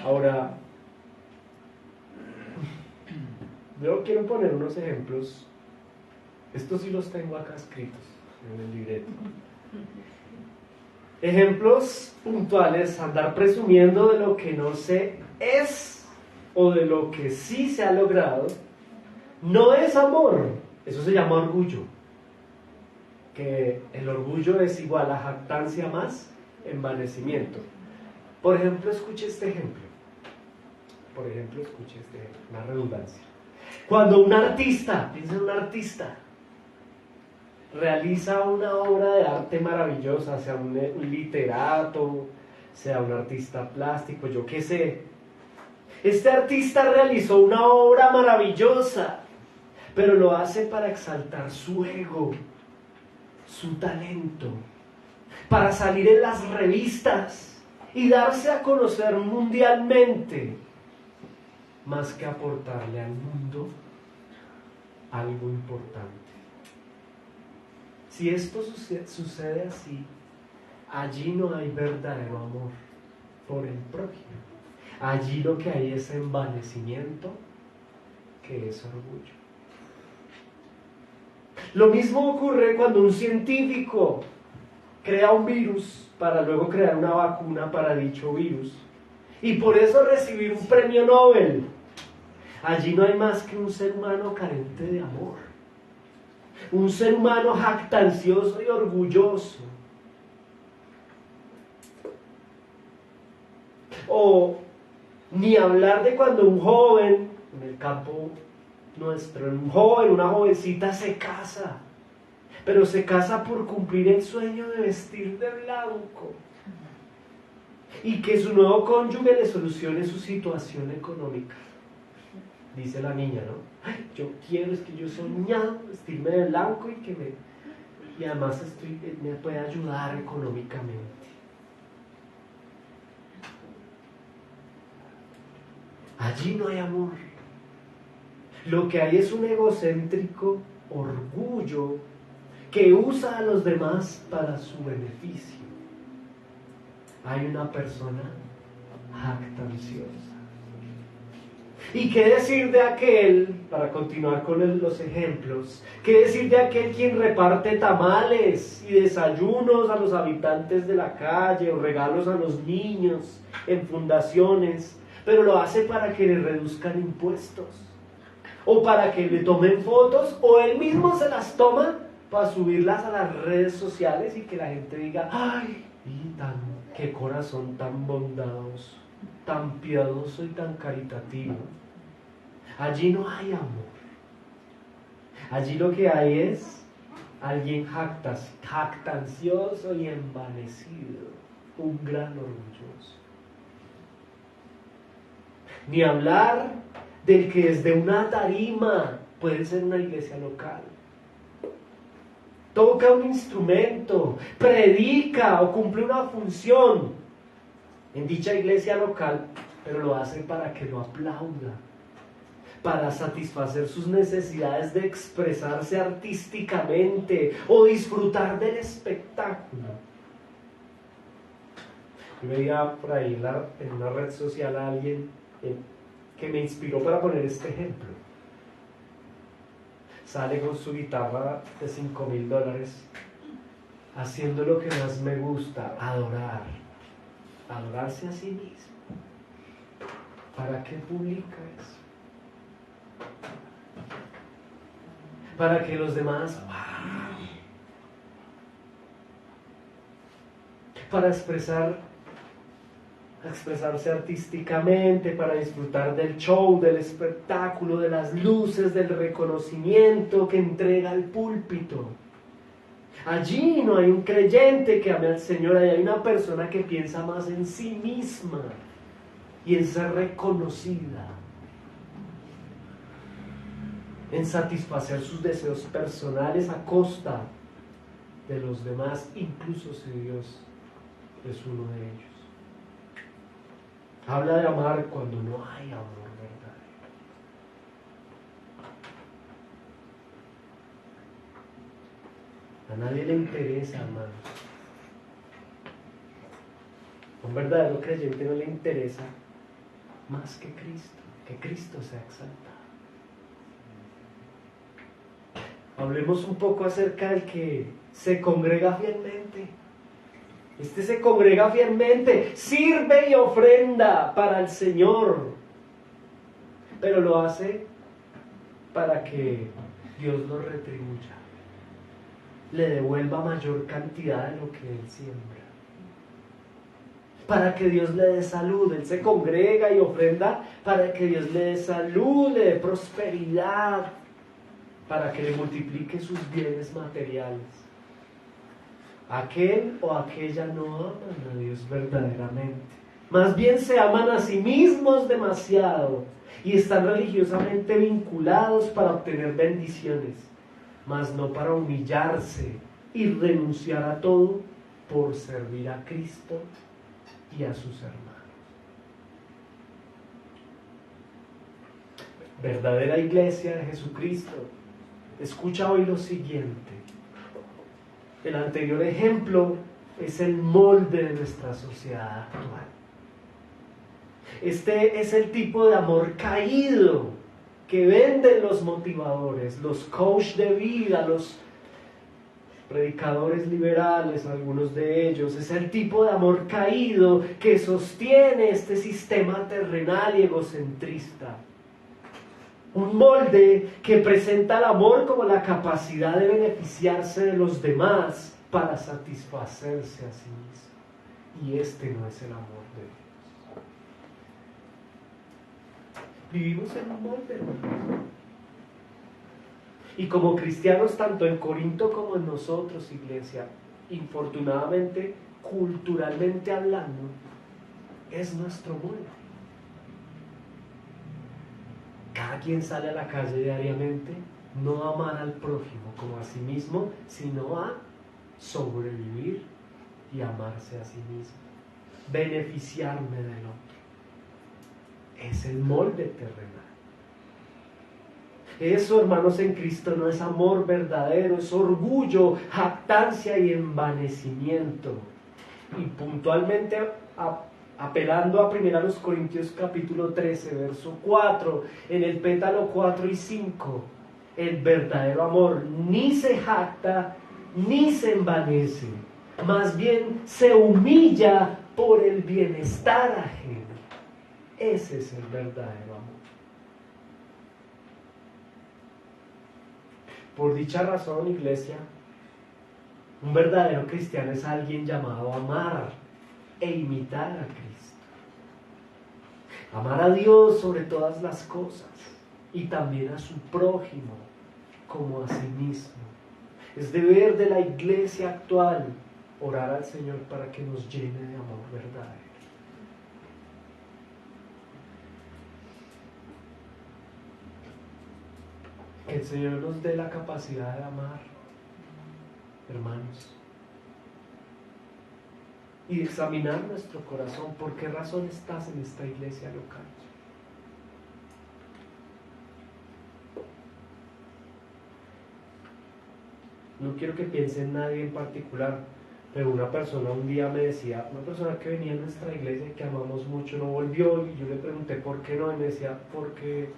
Ahora, yo quiero poner unos ejemplos. Estos sí los tengo acá escritos en el libreto. Ejemplos puntuales: andar presumiendo de lo que no se es o de lo que sí se ha logrado. No es amor, eso se llama orgullo. Que el orgullo es igual a jactancia más envanecimiento. Por ejemplo, escuche este ejemplo. Una redundancia. Cuando un artista, piensa en un artista, realiza una obra de arte maravillosa, sea un literato, sea un artista plástico, yo qué sé. Este artista realizó una obra maravillosa, pero lo hace para exaltar su ego, su talento. para salir en las revistas y darse a conocer mundialmente, más que aportarle al mundo algo importante. Si esto sucede así, allí no hay verdadero amor por el prójimo. Allí lo que hay es envanecimiento, que es orgullo. Lo mismo ocurre cuando un científico crea un virus para luego crear una vacuna para dicho virus y por eso recibir un premio Nobel. Allí no hay más que un ser humano carente de amor, un ser humano jactancioso y orgulloso. O ni hablar de cuando un joven, en el campo nuestro, un joven, una jovencita se casa, pero se casa por cumplir el sueño de vestir de blanco y que su nuevo cónyuge le solucione su situación económica. Dice la niña, ¿no? Ay, yo quiero, es que yo he soñado vestirme de blanco y además me puede ayudar económicamente. Allí no hay amor. Lo que hay es un egocéntrico orgullo que usa a los demás para su beneficio. Hay una persona jactanciosa. ¿Y qué decir de aquel, para continuar con los ejemplos, qué decir de aquel quien reparte tamales y desayunos a los habitantes de la calle o regalos a los niños en fundaciones, pero lo hace para que le reduzcan impuestos o para que le tomen fotos o él mismo se las toma para subirlas a las redes sociales y que la gente diga, ¡ay! ¡Qué corazón tan bondadoso, tan piadoso y tan caritativo! Allí no hay amor. Allí lo que hay es alguien jactancioso y envanecido, un gran orgulloso. Ni hablar del que desde una tarima, puede ser una iglesia local, toca un instrumento, predica o cumple una función en dicha iglesia local, pero lo hace para que lo aplauda, para satisfacer sus necesidades de expresarse artísticamente o disfrutar del espectáculo. Yo veía por ahí en una red social a alguien que me inspiró para poner este ejemplo. Sale con su guitarra de $5,000 haciendo lo que más me gusta, adorarse a sí mismo. ¿Para qué publica eso? Para que los demás, para expresarse artísticamente, para disfrutar del show, del espectáculo, de las luces, del reconocimiento que entrega el púlpito. Allí no hay un creyente que ame al Señor, allí hay una persona que piensa más en sí misma y en ser reconocida, en satisfacer sus deseos personales a costa de los demás, incluso si Dios es uno de ellos. Habla de amar cuando no hay amor verdadero. A nadie le interesa, hermanos. A un verdadero creyente no le interesa más que Cristo sea exaltado. Hablemos un poco acerca del que se congrega fielmente. Este se congrega fielmente, sirve y ofrenda para el Señor, pero lo hace para que Dios lo retribuya, le devuelva mayor cantidad de lo que Él siembra, para que Dios le dé salud. Él se congrega y ofrenda para que Dios le dé salud, le dé prosperidad, para que le multiplique sus bienes materiales. Aquel o aquella no aman a Dios verdaderamente. Más bien se aman a sí mismos demasiado y están religiosamente vinculados para obtener bendiciones, mas no para humillarse y renunciar a todo por servir a Cristo y a sus hermanos. Verdadera iglesia de Jesucristo, escucha hoy lo siguiente. El anterior ejemplo es el molde de nuestra sociedad actual. Este es el tipo de amor caído que venden los motivadores, los coach de vida, los predicadores liberales, algunos de ellos. Es el tipo de amor caído que sostiene este sistema terrenal y egocentrista. Un molde que presenta el amor como la capacidad de beneficiarse de los demás para satisfacerse a sí mismo. Y este no es el amor de Dios. Vivimos en un molde, hermanos. Y como cristianos, tanto en Corinto como en nosotros, iglesia, infortunadamente, culturalmente hablando, es nuestro molde. Cada quien sale a la calle diariamente, no a amar al prójimo como a sí mismo, sino a sobrevivir y amarse a sí mismo, beneficiarme del otro. Es el molde terrenal. Eso, hermanos, en Cristo no es amor verdadero, es orgullo, jactancia y envanecimiento. Y puntualmente apelando a 1 Corintios capítulo 13, verso 4, en el pétalo 4 y 5, el verdadero amor ni se jacta ni se envanece, más bien se humilla por el bienestar ajeno. Ese es el verdadero amor. Por dicha razón, iglesia, un verdadero cristiano es alguien llamado a amar e imitar a Cristo. Amar a Dios sobre todas las cosas y también a su prójimo como a sí mismo. Es deber de la iglesia actual orar al Señor para que nos llene de amor verdadero. Que el Señor nos dé la capacidad de amar, hermanos, y examinar nuestro corazón. ¿Por qué razón estás en esta iglesia local? No quiero que piense en nadie en particular, pero una persona un día me decía, una persona que venía a nuestra iglesia que amamos mucho, no volvió, y yo le pregunté por qué no, y me decía, porque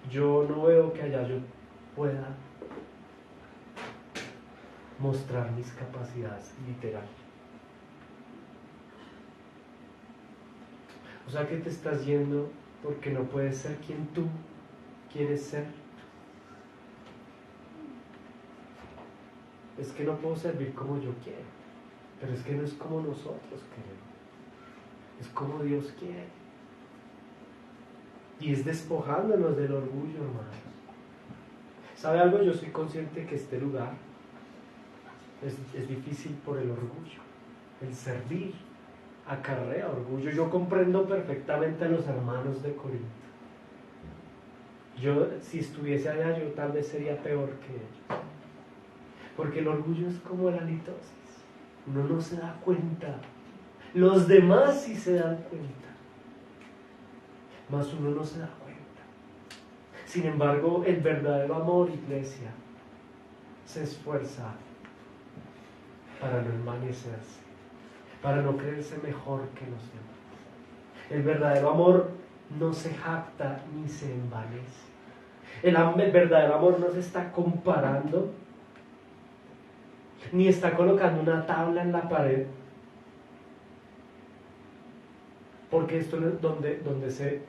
yo no veo que allá yo pueda mostrar mis capacidades, literal. O sea que te estás yendo porque no puedes ser quien tú quieres ser. Es que no puedo servir como yo quiero, pero es que no es como nosotros queremos, es como Dios quiere. Y es despojándonos del orgullo, hermanos. ¿Sabe algo? Yo soy consciente que este lugar es difícil por el orgullo. El servir acarrea orgullo. Yo comprendo perfectamente a los hermanos de Corinto. Yo, si estuviese allá, yo tal vez sería peor que ellos. Porque el orgullo es como la halitosis. Uno no se da cuenta. Los demás sí se dan cuenta. Mas uno no se da cuenta. Sin embargo, el verdadero amor, iglesia, se esfuerza para no envanecerse, para no creerse mejor que los demás. El verdadero amor no se jacta ni se envanece. El verdadero amor no se está comparando, ni está colocando una tabla en la pared, porque esto es donde se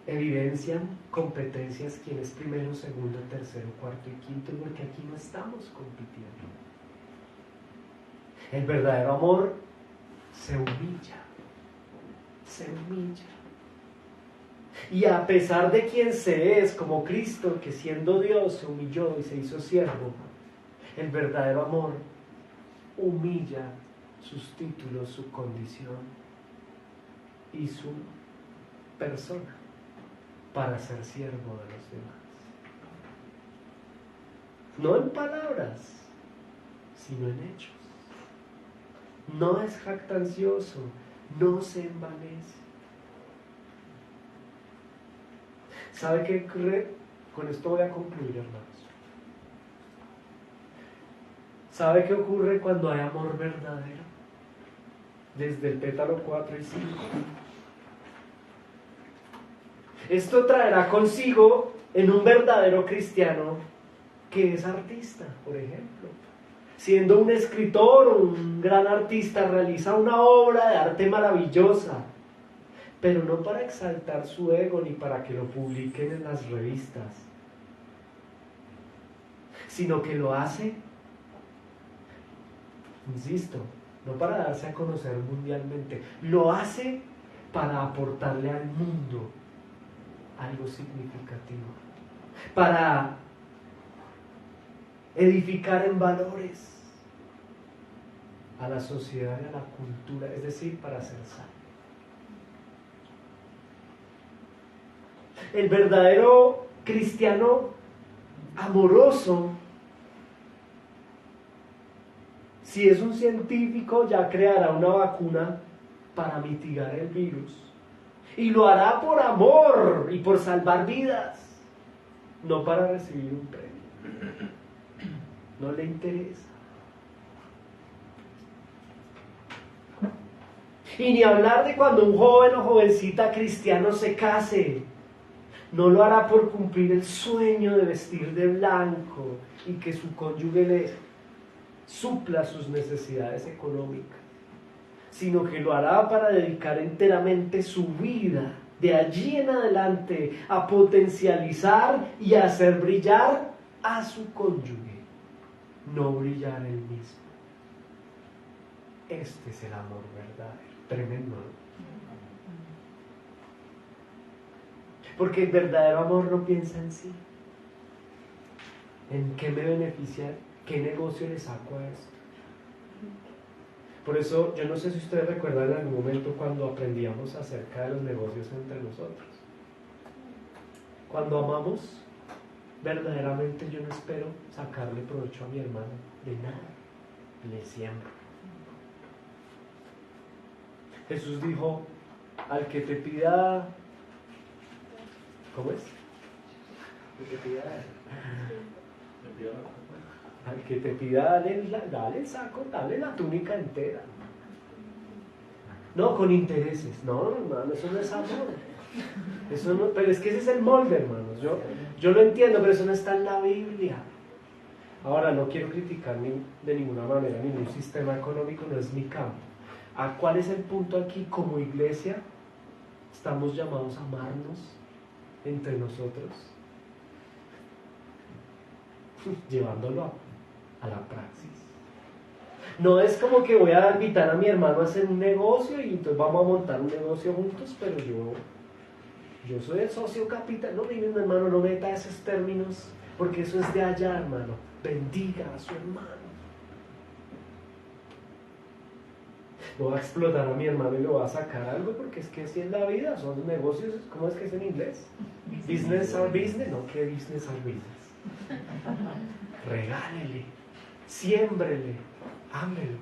evidencian competencias, quién es primero, segundo, tercero, cuarto y quinto, porque aquí no estamos compitiendo. El verdadero amor se humilla, se humilla. Y a pesar de quién se es, como Cristo, que siendo Dios se humilló y se hizo siervo, el verdadero amor humilla sus títulos, su condición y su persona para ser siervo de los demás. No en palabras, sino en hechos. No es jactancioso, no se envanece. ¿Sabe qué ocurre? Con esto voy a concluir, hermanos. ¿Sabe qué ocurre cuando hay amor verdadero? Desde el pétalo 4 y 5. Esto traerá consigo en un verdadero cristiano que es artista, por ejemplo. Siendo un escritor o un gran artista, realiza una obra de arte maravillosa, pero no para exaltar su ego ni para que lo publiquen en las revistas, sino que lo hace, insisto, no para darse a conocer mundialmente, lo hace para aportarle al mundo algo significativo, para edificar en valores a la sociedad y a la cultura, es decir, para ser sal. El verdadero cristiano amoroso, si es un científico, ya creará una vacuna para mitigar el virus. Y lo hará por amor y por salvar vidas, no para recibir un premio. No le interesa. Y ni hablar de cuando un joven o jovencita cristiano se case. No lo hará por cumplir el sueño de vestir de blanco y que su cónyuge le supla sus necesidades económicas, sino que lo hará para dedicar enteramente su vida de allí en adelante a potencializar y a hacer brillar a su cónyuge, no brillar él mismo. Este es el amor verdadero. Tremendo, ¿no? Porque el verdadero amor no piensa en sí. ¿En qué me beneficia? ¿Qué negocio le saco a esto? Por eso, yo no sé si ustedes recuerdan en algún momento cuando aprendíamos acerca de los negocios entre nosotros. Cuando amamos, verdaderamente yo no espero sacarle provecho a mi hermano de nada. Le siembro. Jesús dijo, al que te pida... ¿Cómo es? Al que te pida... Al que te pida, dale el saco, dale la túnica entera. No, con intereses. No, hermano, eso no es amor. Eso no, pero es que ese es el molde, hermanos. Yo lo entiendo, pero eso no está en la Biblia. Ahora, no quiero criticar de ninguna manera ningún sistema económico, no es mi campo. ¿A cuál es el punto aquí? Como iglesia, estamos llamados a amarnos entre nosotros, llevándolo a la praxis. No es como que voy a invitar a mi hermano a hacer un negocio y entonces vamos a montar un negocio juntos, pero yo soy el socio capital. No, mi hermano, no meta esos términos, porque eso es de allá, hermano. Bendiga a su hermano. No va a explotar a mi hermano y le va a sacar algo, porque es que así es la vida, son negocios. ¿Cómo es que es en inglés? Business or business. No, ¿qué business or business? Regálele, siémbrele, ámelo.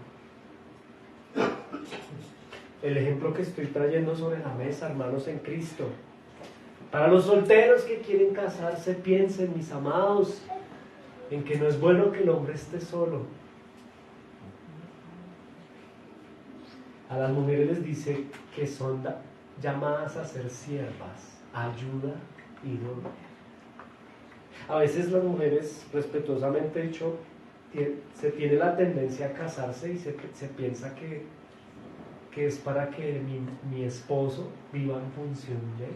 El ejemplo que estoy trayendo sobre la mesa, hermanos en Cristo, para los solteros que quieren casarse, piensen, mis amados, en que no es bueno que el hombre esté solo. A las mujeres les dice que son llamadas a ser siervas, ayuda y don. A veces las mujeres, respetuosamente dicho, se tiene la tendencia a casarse y se piensa que es para que mi esposo viva en función de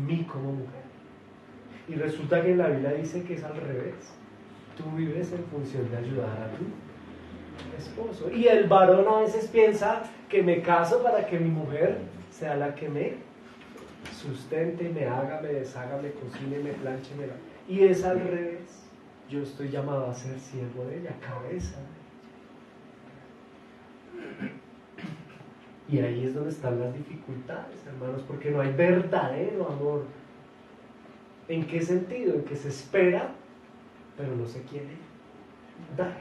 mí como mujer. Y resulta que en la Biblia dice que es al revés. Tú vives en función de ayudar a tu esposo. Y el varón a veces piensa que me caso para que mi mujer sea la que me sustente, me haga, me deshaga, me cocine, me planche, y es al revés. Yo estoy llamado a ser siervo de ella, cabeza de ella. Y ahí es donde están las dificultades, hermanos, porque no hay verdadero amor. ¿En qué sentido? En que se espera, pero no se quiere dar.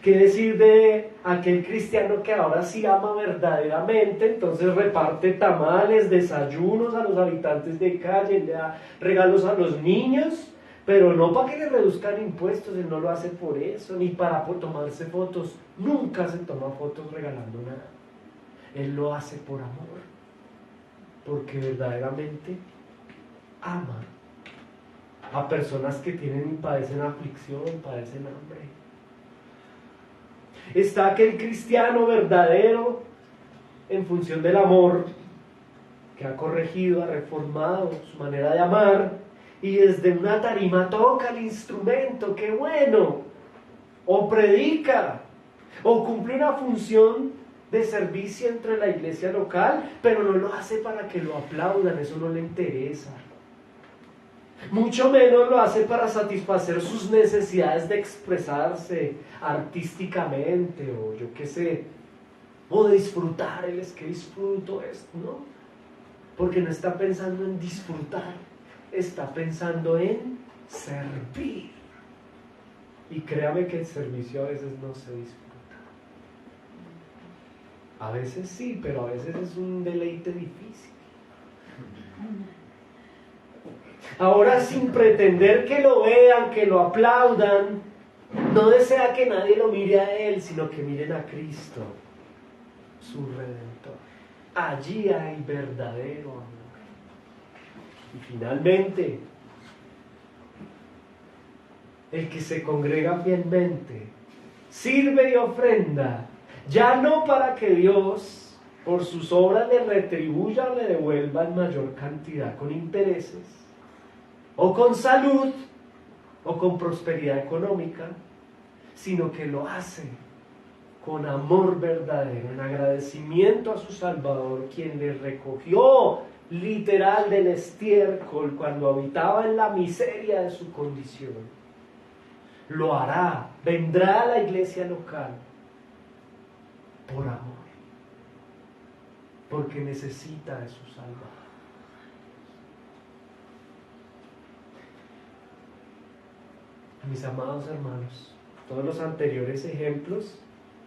¿Qué decir de aquel cristiano que ahora sí ama verdaderamente? Entonces reparte tamales, desayunos a los habitantes de calle, le da regalos a los niños, pero no para que le reduzcan impuestos, él no lo hace por eso, ni para tomarse fotos. Nunca se toma fotos regalando nada. Él lo hace por amor, porque verdaderamente ama a personas que tienen y padecen aflicción, padecen hambre. Está aquel cristiano verdadero en función del amor, que ha corregido, ha reformado su manera de amar, y desde una tarima toca el instrumento, ¡qué bueno! O predica, o cumple una función de servicio entre la iglesia local, pero no lo hace para que lo aplaudan, eso no le interesa. Mucho menos lo hace para satisfacer sus necesidades de expresarse artísticamente, o yo qué sé, o de disfrutar. Él es que disfruto esto, ¿no? Porque no está pensando en disfrutar, está pensando en servir. Y créame que el servicio a veces no se disfruta. A veces sí, pero a veces es un deleite difícil. Ahora, sin pretender que lo vean, que lo aplaudan, no desea que nadie lo mire a él, sino que miren a Cristo, su Redentor. Allí hay verdadero amor. Y finalmente, el que se congrega fielmente, sirve y ofrenda, ya no para que Dios por sus obras le retribuya o le devuelva en mayor cantidad con intereses, o con salud, o con prosperidad económica, sino que lo hace con amor verdadero, en agradecimiento a su Salvador, quien le recogió literal del estiércol cuando habitaba en la miseria de su condición. Lo hará, vendrá a la iglesia local por amor, porque necesita de su Salvador. Mis amados hermanos, todos los anteriores ejemplos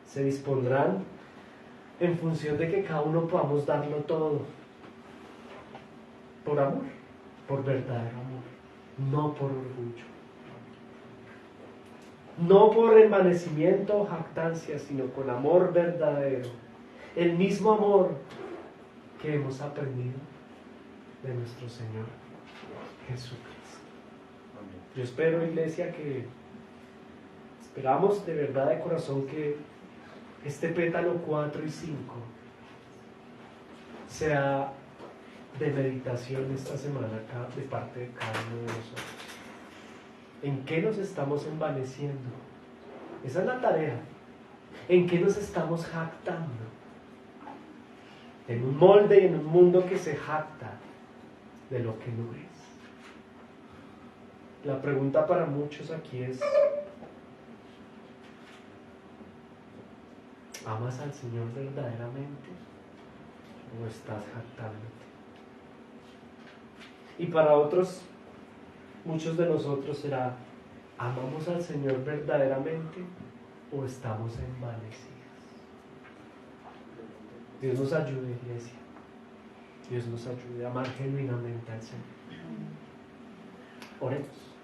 se dispondrán en función de que cada uno podamos darlo todo por amor, por verdadero amor, no por orgullo, no por envanecimiento o jactancia, sino con amor verdadero, el mismo amor que hemos aprendido de nuestro Señor Jesucristo. Yo espero, iglesia, esperamos de verdad de corazón que este pétalo 4 y 5 sea de meditación esta semana de parte de cada uno de nosotros. ¿En qué nos estamos envaneciendo? Esa es la tarea. ¿En qué nos estamos jactando? En un molde y en un mundo que se jacta de lo que no es. La pregunta para muchos aquí es: ¿amas al Señor verdaderamente o estás jactándote? Y para otros, muchos de nosotros será: ¿amamos al Señor verdaderamente o estamos envanecidos? Dios nos ayude, iglesia. Dios nos ayude a amar genuinamente al Señor. Oremos.